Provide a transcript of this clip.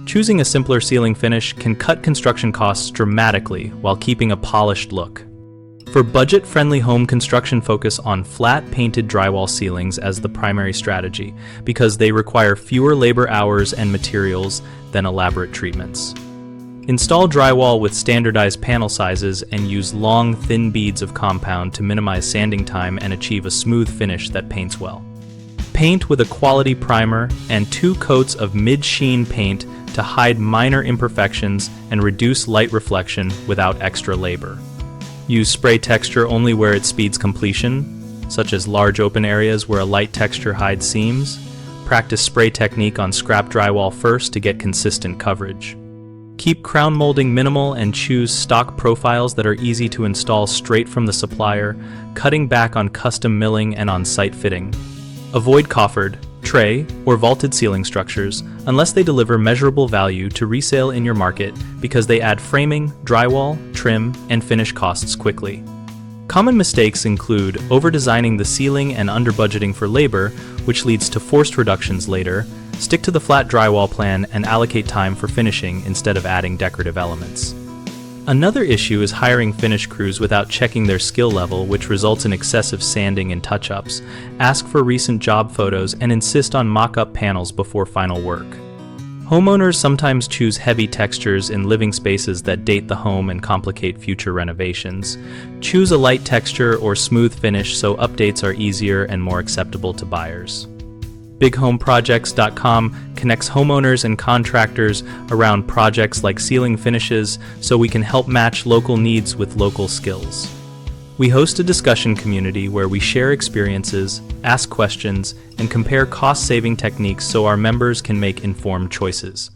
Choosing a simpler ceiling finish can cut construction costs dramatically while keeping a polished look. For budget-friendly home construction, focus on flat painted drywall ceilings as the primary strategy because they require fewer labor hours and materials than elaborate treatments. Install drywall with standardized panel sizes and use long, thin beads of compound to minimize sanding time and achieve a smooth finish that paints well. Paint with a quality primer and 2 coats of mid-sheen paint to hide minor imperfections and reduce light reflection without extra labor. Use spray texture only where it speeds completion, such as large open areas where a light texture hides seams. Practice spray technique on scrap drywall first to get consistent coverage. Keep crown molding minimal and choose stock profiles that are easy to install straight from the supplier, cutting back on custom milling and on-site fitting. Avoid coffered, tray, or vaulted ceiling structures unless they deliver measurable value to resale in your market because they add framing, drywall, trim, and finish costs quickly. Common mistakes include over-designing the ceiling and under-budgeting for labor, which leads to forced reductions later. Stick to the flat drywall plan and allocate time for finishing instead of adding decorative elements. Another issue is hiring finish crews without checking their skill level, which results in excessive sanding and touch-ups. Ask for recent job photos and insist on mock-up panels before final work. Homeowners sometimes choose heavy textures in living spaces that date the home and complicate future renovations. Choose a light texture or smooth finish so updates are easier and more acceptable to buyers. BigHomeProjects.com connects homeowners and contractors around projects like ceiling finishes so we can help match local needs with local skills. We host a discussion community where we share experiences, ask questions, and compare cost-saving techniques so our members can make informed choices.